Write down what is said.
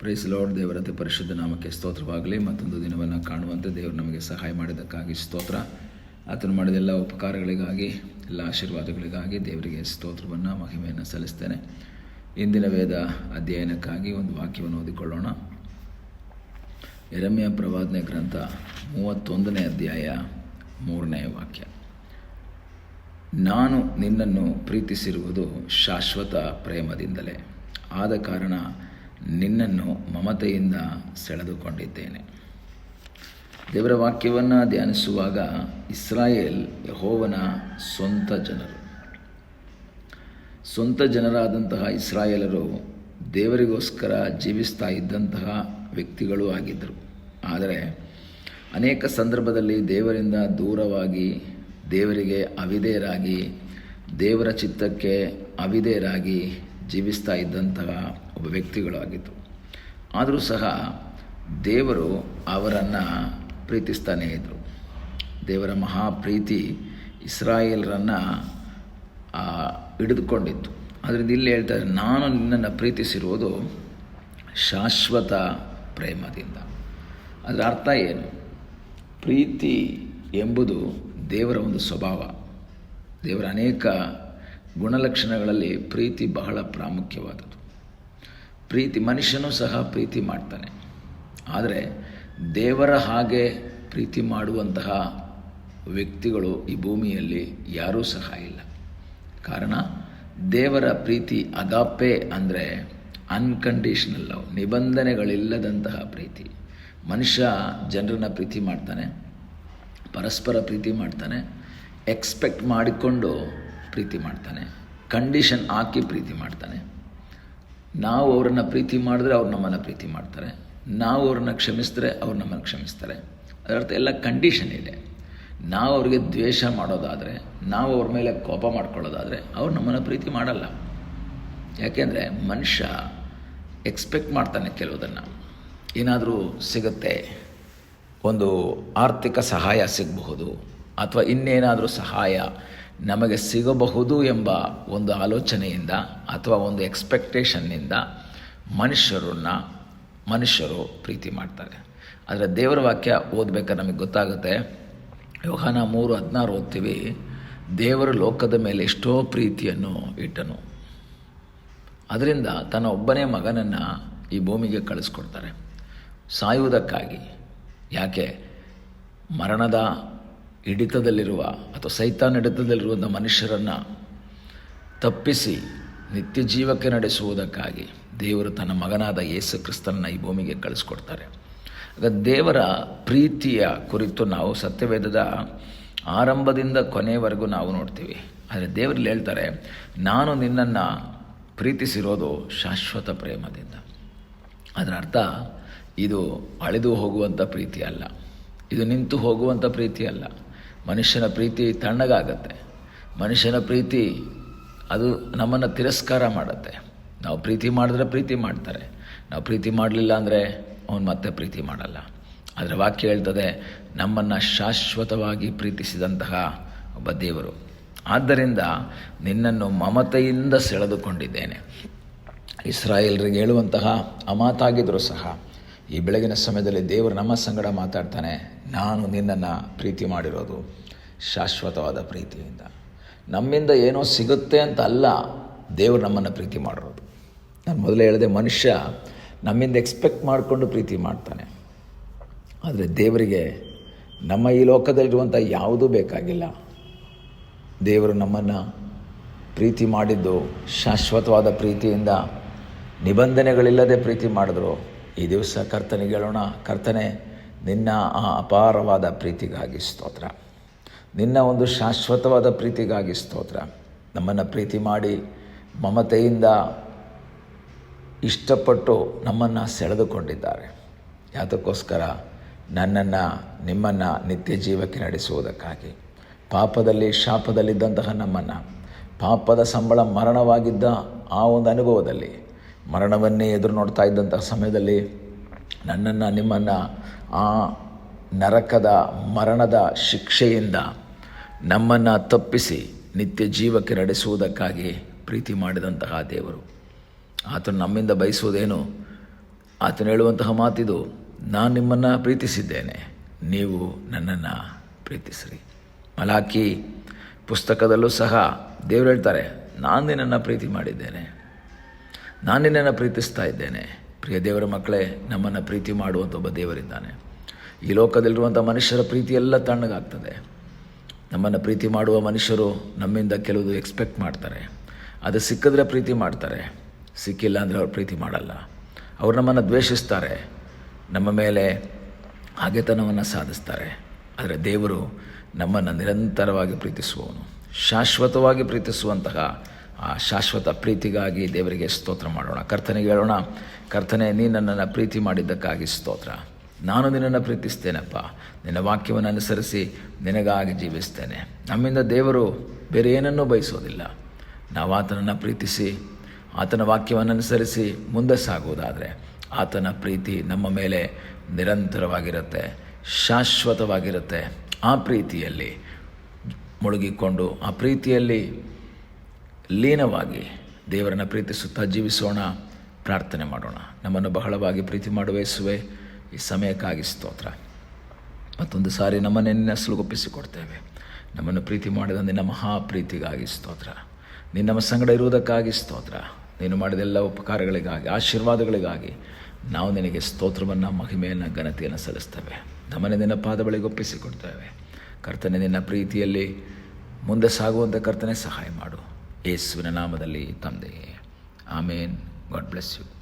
Price lord. ದೇವರ ಅತಿ ಪರಿಶುದ್ಧ ನಾಮಕ್ಕೆ ಸ್ತೋತ್ರವಾಗಲಿ. ಮತ್ತೊಂದು ದಿನವನ್ನು ಕಾಣುವಂತೆ ದೇವರು ನಮಗೆ ಸಹಾಯ ಮಾಡಿದ್ದಕ್ಕಾಗಿ ಸ್ತೋತ್ರ. ಆತನು ಮಾಡಿದ ಎಲ್ಲ ಉಪಕಾರಗಳಿಗಾಗಿ, ಎಲ್ಲ ಆಶೀರ್ವಾದಗಳಿಗಾಗಿ ದೇವರಿಗೆ ಸ್ತೋತ್ರವನ್ನು, ಮಹಿಮೆಯನ್ನು ಸಲ್ಲಿಸ್ತೇನೆ. ಇಂದಿನ ವೇದ ಅಧ್ಯಯನಕ್ಕಾಗಿ ಒಂದು ವಾಕ್ಯವನ್ನು ಓದಿಕೊಳ್ಳೋಣ. ಯೆರೆಮೀಯ ಪ್ರವಾದನೆ ಗ್ರಂಥ 31ನೇ ಅಧ್ಯಾಯ 3ನೇ ವಾಕ್ಯ. ನಾನು ನಿನ್ನನ್ನು ಪ್ರೀತಿಸಿರುವುದು ಶಾಶ್ವತ ಪ್ರೇಮದಿಂದಲೇ, ಆದ ಕಾರಣ ನಿನ್ನನ್ನು ಮಮತೆಯಿಂದ ಸೆಳೆದುಕೊಂಡಿದ್ದೇನೆ. ದೇವರ ವಾಕ್ಯವನ್ನು ಧ್ಯಾನಿಸುವಾಗ ಇಸ್ರಾಯೇಲ್ ಯೆಹೋವನ ಸ್ವಂತ ಜನರು. ಸ್ವಂತ ಜನರಾದಂತಹ ಇಸ್ರಾಯೇಲರು ದೇವರಿಗೋಸ್ಕರ ಜೀವಿಸ್ತಾ ಇದ್ದಂತಹ ವ್ಯಕ್ತಿಗಳೂ ಆಗಿದ್ದರು. ಆದರೆ ಅನೇಕ ಸಂದರ್ಭದಲ್ಲಿ ದೇವರಿಂದ ದೂರವಾಗಿ, ದೇವರಿಗೆ ಅವಿಧೇಯರಾಗಿ, ದೇವರ ಚಿತ್ತಕ್ಕೆ ಅವಿಧೇಯರಾಗಿ ಜೀವಿಸ್ತಾ ಇದ್ದಂತಹ ಒಬ್ಬ ವ್ಯಕ್ತಿಗಳು ಆಗಿದ್ದರು. ಆದರೂ ಸಹ ದೇವರು ಅವರನ್ನು ಪ್ರೀತಿಸ್ತಾನೇ ಇದ್ದರು. ದೇವರ ಮಹಾಪ್ರೀತಿ ಇಸ್ರಾಯೇಲರನ್ನು ಹಿಡಿದುಕೊಂಡಿತ್ತು. ಅದರಿಂದ ಇಲ್ಲಿ ಹೇಳ್ತಾರೆ, ನಾನು ನಿನ್ನನ್ನು ಪ್ರೀತಿಸಿರುವುದು ಶಾಶ್ವತ ಪ್ರೇಮದಿಂದ. ಅದರ ಅರ್ಥ ಏನು? ಪ್ರೀತಿ ಎಂಬುದು ದೇವರ ಒಂದು ಸ್ವಭಾವ. ದೇವರ ಅನೇಕ ಗುಣಲಕ್ಷಣಗಳಲ್ಲಿ ಪ್ರೀತಿ ಬಹಳ ಪ್ರಾಮುಖ್ಯವಾದದ್ದು. ಪ್ರೀತಿ, ಮನುಷ್ಯನೂ ಸಹ ಪ್ರೀತಿ ಮಾಡ್ತಾನೆ. ಆದರೆ ದೇವರ ಹಾಗೆ ಪ್ರೀತಿ ಮಾಡುವಂತಹ ವ್ಯಕ್ತಿಗಳು ಈ ಭೂಮಿಯಲ್ಲಿ ಯಾರೂ ಸಹ ಇಲ್ಲ. ಕಾರಣ, ದೇವರ ಪ್ರೀತಿ ಅಗಾಪೆ ಅಂದರೆ ಅನ್ಕಂಡೀಷನಲ್ ಲವ್, ನಿಬಂಧನೆಗಳಿಲ್ಲದಂತಹ ಪ್ರೀತಿ. ಮನುಷ್ಯ ಜನರನ್ನು ಪ್ರೀತಿ ಮಾಡ್ತಾನೆ, ಪರಸ್ಪರ ಪ್ರೀತಿ ಮಾಡ್ತಾನೆ, ಎಕ್ಸ್ಪೆಕ್ಟ್ ಮಾಡಿಕೊಂಡು ಪ್ರೀತಿ ಮಾಡ್ತಾನೆ, ಕಂಡೀಷನ್ ಹಾಕಿ ಪ್ರೀತಿ ಮಾಡ್ತಾನೆ. ನಾವು ಅವರನ್ನು ಪ್ರೀತಿ ಮಾಡಿದ್ರೆ ಅವ್ರು ನಮ್ಮನ್ನು ಪ್ರೀತಿ ಮಾಡ್ತಾರೆ, ನಾವು ಅವ್ರನ್ನ ಕ್ಷಮಿಸಿದ್ರೆ ಅವ್ರು ನಮ್ಮನ್ನು ಕ್ಷಮಿಸ್ತಾರೆ. ಅದರರ್ಥ ಎಲ್ಲ ಕಂಡೀಷನ್ ಇದೆ. ನಾವು ಅವ್ರಿಗೆ ದ್ವೇಷ ಮಾಡೋದಾದರೆ, ನಾವು ಅವ್ರ ಮೇಲೆ ಕೋಪ ಮಾಡ್ಕೊಳ್ಳೋದಾದರೆ ಅವ್ರು ನಮ್ಮನ್ನು ಪ್ರೀತಿ ಮಾಡಲ್ಲ. ಯಾಕೆಂದರೆ ಮನುಷ್ಯ ಎಕ್ಸ್ಪೆಕ್ಟ್ ಮಾಡ್ತಾನೆ ಕೆಲವುದನ್ನು. ಏನಾದರೂ ಸಿಗುತ್ತೆ, ಒಂದು ಆರ್ಥಿಕ ಸಹಾಯ ಸಿಗಬಹುದು ಅಥವಾ ಇನ್ನೇನಾದರೂ ಸಹಾಯ ನಮಗೆ ಸಿಗಬಹುದು ಎಂಬ ಒಂದು ಆಲೋಚನೆಯಿಂದ ಅಥವಾ ಒಂದು ಎಕ್ಸ್ಪೆಕ್ಟೇಷನ್ನಿಂದ ಮನುಷ್ಯರು ಪ್ರೀತಿ ಮಾಡ್ತಾರೆ. ಆದರೆ ದೇವರ ವಾಕ್ಯ ಓದಬೇಕಾದ್ರೆ ನಮಗೆ ಗೊತ್ತಾಗುತ್ತೆ. ಯೋಹಾನ 3:16 ಓದ್ತೀವಿ, ದೇವರು ಲೋಕದ ಮೇಲೆ ಎಷ್ಟೋ ಪ್ರೀತಿಯನ್ನು ಇಟ್ಟನು, ಅದರಿಂದ ತನ್ನ ಒಬ್ಬನೇ ಮಗನನ್ನು ಈ ಭೂಮಿಗೆ ಕಳಿಸ್ಕೊಡ್ತಾರೆ ಸಾಯುವುದಕ್ಕಾಗಿ. ಯಾಕೆ? ಮರಣದ ಹಿಡಿತದಲ್ಲಿರುವ ಅಥವಾ ಸೈತಾನ್ ಹಿಡಿತದಲ್ಲಿರುವಂಥ ಮನುಷ್ಯರನ್ನು ತಪ್ಪಿಸಿ ನಿತ್ಯ ಜೀವಕ್ಕೆ ನಡೆಸುವುದಕ್ಕಾಗಿ ದೇವರು ತನ್ನ ಮಗನಾದ ಯೇಸು ಕ್ರಿಸ್ತನನ್ನು ಈ ಭೂಮಿಗೆ ಕಳಿಸ್ಕೊಡ್ತಾರೆ. ಆಗ ದೇವರ ಪ್ರೀತಿಯ ಕುರಿತು ನಾವು ಸತ್ಯವೇದದ ಆರಂಭದಿಂದ ಕೊನೆಯವರೆಗೂ ನಾವು ನೋಡ್ತೀವಿ. ಆದರೆ ದೇವರಲ್ಲಿ ಹೇಳ್ತಾರೆ, ನಾನು ನಿನ್ನನ್ನು ಪ್ರೀತಿಸಿರೋದು ಶಾಶ್ವತ ಪ್ರೇಮದಿಂದ. ಅದರ ಅರ್ಥ, ಇದು ಅಳಿದು ಹೋಗುವಂಥ ಪ್ರೀತಿ ಅಲ್ಲ, ಇದು ನಿಂತು ಹೋಗುವಂಥ ಪ್ರೀತಿ ಅಲ್ಲ. ಮನುಷ್ಯನ ಪ್ರೀತಿ ತಣ್ಣಗಾಗತ್ತೆ. ಮನುಷ್ಯನ ಪ್ರೀತಿ ಅದು ನಮ್ಮನ್ನು ತಿರಸ್ಕಾರ ಮಾಡುತ್ತೆ. ನಾವು ಪ್ರೀತಿ ಮಾಡಿದ್ರೆ ಪ್ರೀತಿ ಮಾಡ್ತಾರೆ, ನಾವು ಪ್ರೀತಿ ಮಾಡಲಿಲ್ಲ ಅಂದರೆ ಅವನು ಮತ್ತೆ ಪ್ರೀತಿ ಮಾಡಲ್ಲ. ಅದರ ವಾಕ್ಯ ಹೇಳ್ತದೆ, ನಮ್ಮನ್ನು ಶಾಶ್ವತವಾಗಿ ಪ್ರೀತಿಸಿದಂತಹ ಒಬ್ಬ ದೇವರು. ಆದ್ದರಿಂದ ನಿನ್ನನ್ನು ಮಮತೆಯಿಂದ ಸೆಳೆದುಕೊಂಡಿದ್ದೇನೆ. ಇಸ್ರಾಯೇಲರಿಗೆ ಹೇಳುವಂತಹ ಆ ಮಾತಾಗಿದ್ದರೂ ಸಹ ಈ ಬೆಳಗಿನ ಸಮಯದಲ್ಲಿ ದೇವರು ನಮ್ಮ ಸಂಗಡ ಮಾತಾಡ್ತಾನೆ. ನಾನು ನಿನ್ನನ್ನು ಪ್ರೀತಿ ಮಾಡಿರೋದು ಶಾಶ್ವತವಾದ ಪ್ರೀತಿಯಿಂದ. ನಮ್ಮಿಂದ ಏನೋ ಸಿಗುತ್ತೆ ಅಂತ ಅಲ್ಲ ದೇವರು ನಮ್ಮನ್ನು ಪ್ರೀತಿ ಮಾಡಿರೋದು. ನಾನು ಮೊದಲೇ ಹೇಳಿದೆ, ಮನುಷ್ಯ ನಮ್ಮಿಂದ ಎಕ್ಸ್ಪೆಕ್ಟ್ ಮಾಡಿಕೊಂಡು ಪ್ರೀತಿ ಮಾಡ್ತಾನೆ. ಆದರೆ ದೇವರಿಗೆ ನಮ್ಮ ಈ ಲೋಕದಲ್ಲಿರುವಂಥ ಯಾವುದೂ ಬೇಕಾಗಿಲ್ಲ. ದೇವರು ನಮ್ಮನ್ನು ಪ್ರೀತಿ ಮಾಡಿದ್ದು ಶಾಶ್ವತವಾದ ಪ್ರೀತಿಯಿಂದ, ನಿಬಂಧನೆಗಳಿಲ್ಲದೆ ಪ್ರೀತಿ ಮಾಡಿದ್ರು. ಈ ದಿವಸ ಕರ್ತನಿಗೆ ಹೇಳೋಣ, ಕರ್ತನೆ, ನಿನ್ನ ಆ ಅಪಾರವಾದ ಪ್ರೀತಿಗಾಗಿ ಸ್ತೋತ್ರ, ನಿನ್ನ ಒಂದು ಶಾಶ್ವತವಾದ ಪ್ರೀತಿಗಾಗಿ ಸ್ತೋತ್ರ. ನಮ್ಮನ್ನು ಪ್ರೀತಿ ಮಾಡಿ ಮಮತೆಯಿಂದ ಇಷ್ಟಪಟ್ಟು ನಮ್ಮನ್ನು ಸೆಳೆದುಕೊಂಡಿದ್ದಾರೆ. ಯಾತಕ್ಕೋಸ್ಕರ? ನನ್ನನ್ನು, ನಿಮ್ಮನ್ನು ನಿತ್ಯ ಜೀವಕ್ಕೆ ನಡೆಸುವುದಕ್ಕಾಗಿ. ಪಾಪದಲ್ಲಿ, ಶಾಪದಲ್ಲಿದ್ದಂತಹ ನಮ್ಮನ್ನು, ಪಾಪದ ಸಂಬಳ ಮರಣವಾಗಿದ್ದ ಆ ಒಂದು ಅನುಭವದಲ್ಲಿ, ಮರಣವನ್ನೇ ಎದುರು ನೋಡ್ತಾ ಇದ್ದಂತಹ ಸಮಯದಲ್ಲಿ ನನ್ನನ್ನು, ನಿಮ್ಮನ್ನು ಆ ನರಕದ ಮರಣದ ಶಿಕ್ಷೆಯಿಂದ ನಮ್ಮನ್ನು ತಪ್ಪಿಸಿ ನಿತ್ಯ ಜೀವಕ್ಕೆ ನಡೆಸುವುದಕ್ಕಾಗಿ ಪ್ರೀತಿ ಮಾಡಿದಂತಹ ದೇವರು. ಆತನು ನಮ್ಮಿಂದ ಬಯಸುವುದೇನು? ಆತನು ಹೇಳುವಂತಹ ಮಾತಿದು, ನಾನು ನಿಮ್ಮನ್ನು ಪ್ರೀತಿಸಿದ್ದೇನೆ, ನೀವು ನನ್ನನ್ನು ಪ್ರೀತಿಸಿರಿ. ಮಲಾಕಿ ಪುಸ್ತಕದಲ್ಲೂ ಸಹ ದೇವರು ಹೇಳ್ತಾರೆ, ನಾನು ನಿನ್ನನ್ನು ಪ್ರೀತಿ ಮಾಡಿದ್ದೇನೆ, ನಾನು ನಿನ್ನನ್ನು ಪ್ರೀತಿಸ್ತಾ ಇದ್ದೇನೆ. ಪ್ರಿಯ ದೇವರ ಮಕ್ಕಳೇ, ನಮ್ಮನ್ನು ಪ್ರೀತಿ ಮಾಡುವಂಥ ಒಬ್ಬ ದೇವರಿದ್ದಾನೆ. ಈ ಲೋಕದಲ್ಲಿರುವಂಥ ಮನುಷ್ಯರ ಪ್ರೀತಿ ಎಲ್ಲ ತಣ್ಣಗಾಗ್ತದೆ. ನಮ್ಮನ್ನು ಪ್ರೀತಿ ಮಾಡುವ ಮನುಷ್ಯರು ನಮ್ಮಿಂದ ಕೆಲವುದು ಎಕ್ಸ್ಪೆಕ್ಟ್ ಮಾಡ್ತಾರೆ. ಅದು ಸಿಕ್ಕಿದ್ರೆ ಪ್ರೀತಿ ಮಾಡ್ತಾರೆ, ಸಿಕ್ಕಿಲ್ಲ ಅಂದರೆ ಅವ್ರು ಪ್ರೀತಿ ಮಾಡಲ್ಲ. ಅವ್ರು ನಮ್ಮನ್ನು ದ್ವೇಷಿಸ್ತಾರೆ, ನಮ್ಮ ಮೇಲೆ ಹಗೆತನವನ್ನು ಸಾಧಿಸ್ತಾರೆ. ಆದರೆ ದೇವರು ನಮ್ಮನ್ನು ನಿರಂತರವಾಗಿ ಪ್ರೀತಿಸುವವನು, ಶಾಶ್ವತವಾಗಿ ಪ್ರೀತಿಸುವಂತಹ ಆ ಶಾಶ್ವತ ಪ್ರೀತಿಗಾಗಿ ದೇವರಿಗೆ ಸ್ತೋತ್ರ ಮಾಡೋಣ. ಕರ್ತನಿಗೆ ಹೇಳೋಣ, ಕರ್ತನೇ, ನೀನು ನನ್ನನ್ನು ಪ್ರೀತಿ ಮಾಡಿದ್ದಕ್ಕಾಗಿ ಸ್ತೋತ್ರ. ನಾನು ನಿನ್ನನ್ನು ಪ್ರೀತಿಸ್ತೇನಪ್ಪ, ನಿನ್ನ ವಾಕ್ಯವನ್ನು ಅನುಸರಿಸಿ ನಿನಗಾಗಿ ಜೀವಿಸ್ತೇನೆ. ನಮ್ಮಿಂದ ದೇವರು ಬೇರೆ ಏನನ್ನೂ ಬಯಸೋದಿಲ್ಲ. ನಾವು ಆತನನ್ನು ಪ್ರೀತಿಸಿ ಆತನ ವಾಕ್ಯವನ್ನು ಅನುಸರಿಸಿ ಮುಂದೆ ಸಾಗುವುದಾದರೆ ಆತನ ಪ್ರೀತಿ ನಮ್ಮ ಮೇಲೆ ನಿರಂತರವಾಗಿರುತ್ತೆ, ಶಾಶ್ವತವಾಗಿರುತ್ತೆ. ಆ ಪ್ರೀತಿಯಲ್ಲಿ ಮುಳುಗಿಕೊಂಡು ಆ ಪ್ರೀತಿಯಲ್ಲಿ ಲೀನವಾಗಿ ದೇವರನ್ನು ಪ್ರೀತಿಸುತ್ತಾ ಜೀವಿಸೋಣ. ಪ್ರಾರ್ಥನೆ ಮಾಡೋಣ. ನಮ್ಮನ್ನು ಬಹಳವಾಗಿ ಪ್ರೀತಿ ಮಾಡುವ ಯೇಸುವೇ, ಈ ಸಮಯಕ್ಕಾಗಿ ಸ್ತೋತ್ರ. ಮತ್ತೊಂದು ಸಾರಿ ನಮ್ಮನ್ನೇ ನಿನ್ನ ಸುಲುಗೊಪ್ಪಿಸಿಕೊಡ್ತೇವೆ. ನಮ್ಮನ್ನು ಪ್ರೀತಿ ಮಾಡಿದ ನಿನ್ನ ಮಹಾಪ್ರೀತಿಗಾಗಿ ಸ್ತೋತ್ರ. ನೀನು ನಮ್ಮ ಸಂಗಡ ಇರುವುದಕ್ಕಾಗಿ ಸ್ತೋತ್ರ. ನೀನು ಮಾಡಿದ ಎಲ್ಲ ಉಪಕಾರಗಳಿಗಾಗಿ, ಆಶೀರ್ವಾದಗಳಿಗಾಗಿ ನಾವು ನಿನಗೆ ಸ್ತೋತ್ರವನ್ನು, ಮಹಿಮೆಯನ್ನು, ಘನತೆಯನ್ನು ಸಲ್ಲಿಸ್ತೇವೆ. ನಮ್ಮನ್ನೇ ನಿನ್ನ ಪಾದಗಳಿಗೆ ಒಪ್ಪಿಸಿಕೊಡ್ತೇವೆ. ಕರ್ತನೆ, ನಿನ್ನ ಪ್ರೀತಿಯಲ್ಲಿ ಮುಂದೆ ಸಾಗುವಂಥ ಕರ್ತನೆ ಸಹಾಯ ಮಾಡು. ಯೇಸುವಿನ ನಾಮದಲ್ಲಿ ತಂದೆಯೇ, ಆಮೇನ್. God bless you.